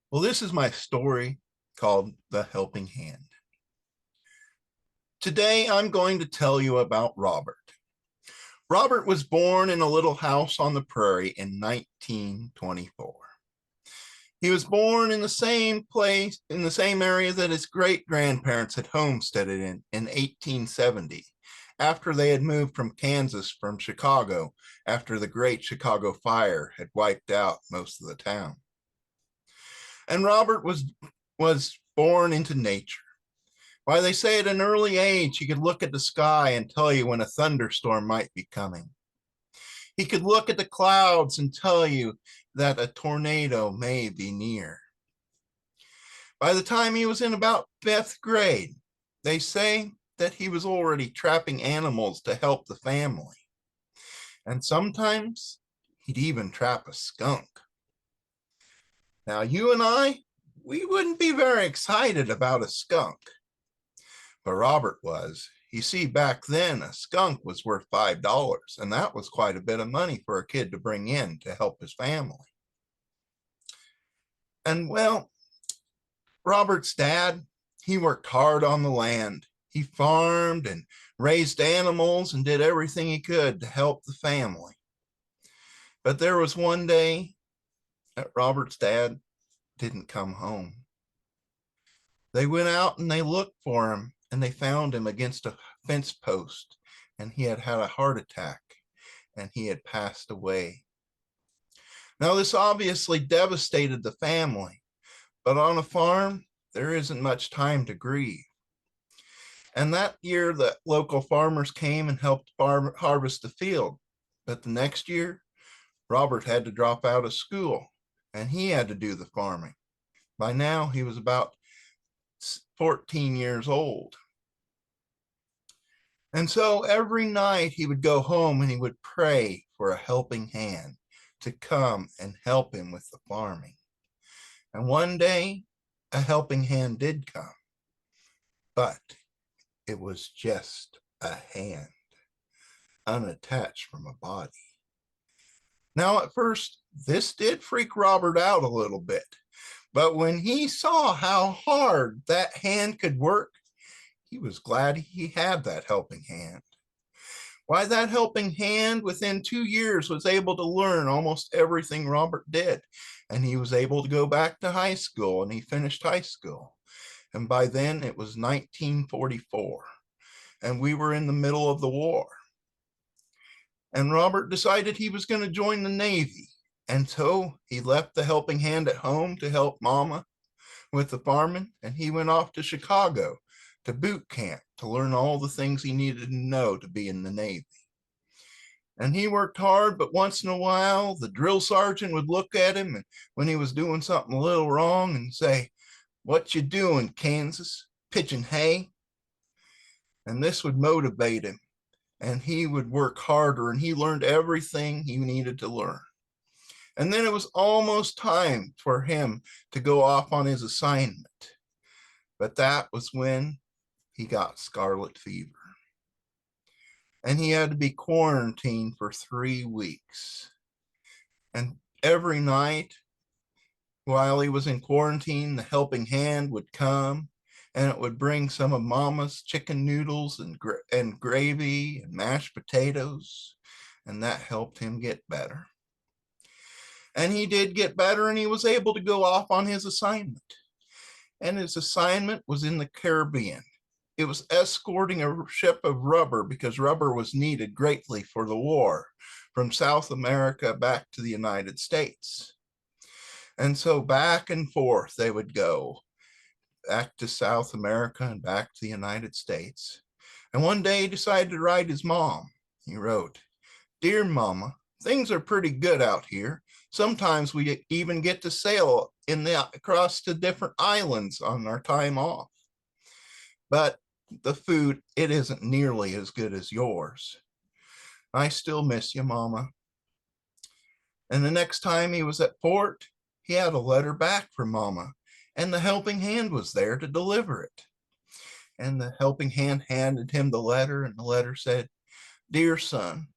Well, this is my story called The Helping Hand. Today, I'm going to tell you about Robert. Robert was born in a little house on the prairie in 1924. He was born in the same place, in the same area that his great-grandparents had homesteaded in 1870, after they had moved from Kansas from Chicago after the Great Chicago Fire had wiped out most of the town. And Robert was born into nature. Why, they say at an early age, he could look at the sky and tell you when a thunderstorm might be coming. He could look at the clouds and tell you that a tornado may be near. By the time he was in about 5th grade, they say that he was already trapping animals to help the family. And sometimes he'd even trap a skunk. Now, you and I, we wouldn't be very excited about a skunk. But Robert was. You see, back then, a skunk was worth $5, and that was quite a bit of money for a kid to bring in to help his family. And well, Robert's dad, he worked hard on the land. He farmed and raised animals and did everything he could to help the family. But there was one day that Robert's dad didn't come home. They went out and they looked for him, and they found him against a fence post, and he had had a heart attack and he had passed away. Now, this obviously devastated the family, but on a farm, there isn't much time to grieve. And that year, the local farmers came and helped harvest the field. But the next year, Robert had to drop out of school and he had to do the farming. By now, he was about 14 years old. And so every night he would go home and he would pray for a helping hand to come and help him with the farming. And one day a helping hand did come, but it was just a hand, unattached from a body. Now, at first, this did freak Robert out a little bit. But when he saw how hard that hand could work, he was glad he had that helping hand. Why, that helping hand within 2 years was able to learn almost everything Robert did. And he was able to go back to high school, and he finished high school. And by then it was 1944, and we were in the middle of the war. And Robert decided he was going to join the Navy. And so he left the helping hand at home to help Mama with the farming, and he went off to Chicago to boot camp to learn all the things he needed to know to be in the Navy. And he worked hard, but once in a while, the drill sergeant would look at him and when he was doing something a little wrong and say, "What you doing, Kansas? Pitching hay?" And this would motivate him, and he would work harder, and he learned everything he needed to learn. And then it was almost time for him to go off on his assignment. But that was when he got scarlet fever. And he had to be quarantined for 3 weeks. And every night while he was in quarantine, the helping hand would come and it would bring some of Mama's chicken noodles and gravy and mashed potatoes. And that helped him get better. And he did get better, and he was able to go off on his assignment. And his assignment was in the Caribbean. It was escorting a ship of rubber because rubber was needed greatly for the war from South America back to the United States. And so back and forth they would go, back to South America and back to the United States. And one day he decided to write his mom. He wrote, "Dear Mama, things are pretty good out here. Sometimes we even get to sail across to different islands on our time off. But the food, it isn't nearly as good as yours. I still miss you, Mama." And the next time he was at port, he had a letter back from Mama, and the helping hand was there to deliver it. And the helping hand handed him the letter, and the letter said, "Dear son,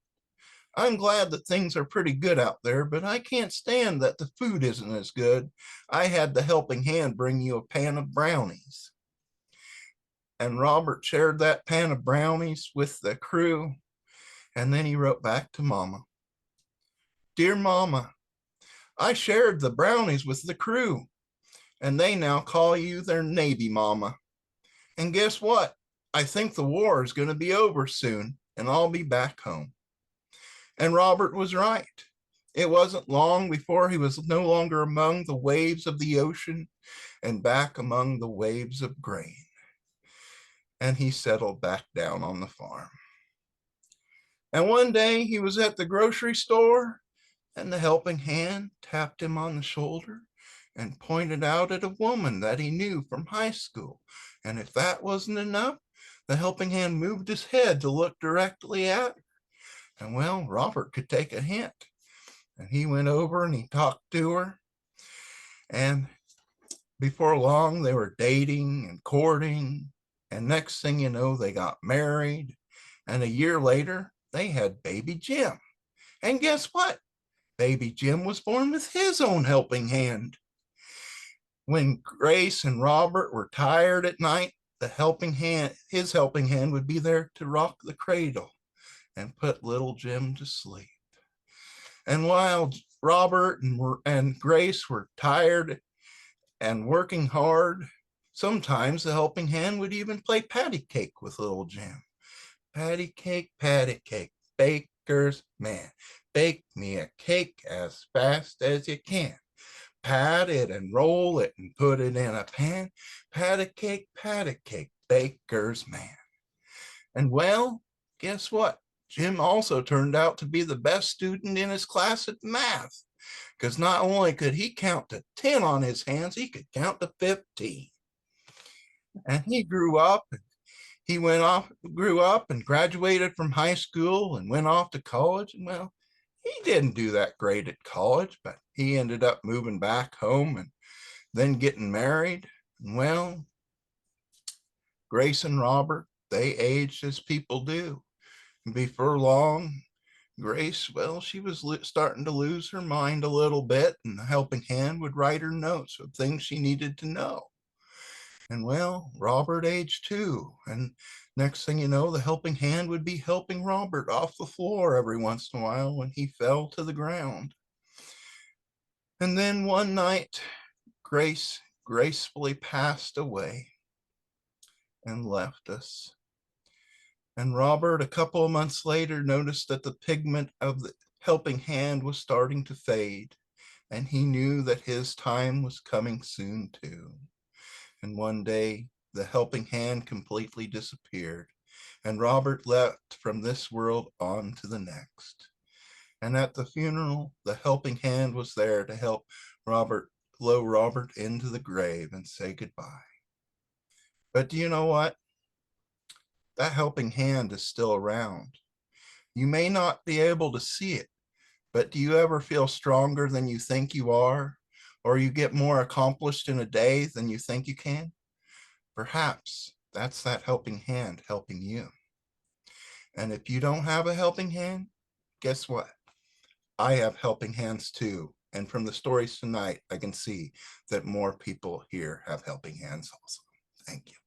I'm glad that things are pretty good out there, but I can't stand that the food isn't as good. I had the helping hand bring you a pan of brownies." And Robert shared that pan of brownies with the crew, and then he wrote back to Mama. "Dear Mama, I shared the brownies with the crew, and they now call you their Navy Mama. And guess what? I think the war is going to be over soon, and I'll be back home." And Robert was right. It wasn't long before he was no longer among the waves of the ocean and back among the waves of grain. And he settled back down on the farm. And one day he was at the grocery store, and the helping hand tapped him on the shoulder and pointed out at a woman that he knew from high school. And if that wasn't enough, the helping hand moved his head to look directly at her. And well, Robert could take a hint. And he went over and he talked to her. And before long, they were dating and courting. And next thing you know, they got married. And a year later, they had baby Jim. And guess what? Baby Jim was born with his own helping hand. When Grace and Robert were tired at night, his helping hand would be there to rock the cradle and put little Jim to sleep. And while Robert and Grace were tired and working hard, sometimes the helping hand would even play patty cake with little Jim. Patty cake, baker's man. Bake me a cake as fast as you can. Pat it and roll it and put it in a pan. Patty cake, baker's man. And well, guess what? Jim also turned out to be the best student in his class at math, because not only could he count to 10 on his hands, he could count to 15. And he grew up and graduated from high school and went off to college. And well, he didn't do that great at college, but he ended up moving back home and then getting married. And well, Grace and Robert, they aged as people do. And before long, Grace, well, she was starting to lose her mind a little bit, and the helping hand would write her notes of things she needed to know. And well, Robert aged too. And next thing you know, the helping hand would be helping Robert off the floor every once in a while when he fell to the ground. And then one night, Grace gracefully passed away and left us. And Robert, a couple of months later, noticed that the pigment of the helping hand was starting to fade, and he knew that his time was coming soon too. And one day, the helping hand completely disappeared, and Robert left from this world on to the next. And at the funeral, the helping hand was there to help lower Robert into the grave and say goodbye. But do you know what? That helping hand is still around. You may not be able to see it, but do you ever feel stronger than you think you are? Or you get more accomplished in a day than you think you can? Perhaps that's that helping hand helping you. And if you don't have a helping hand, guess what? I have helping hands too. And from the stories tonight, I can see that more people here have helping hands also. Thank you.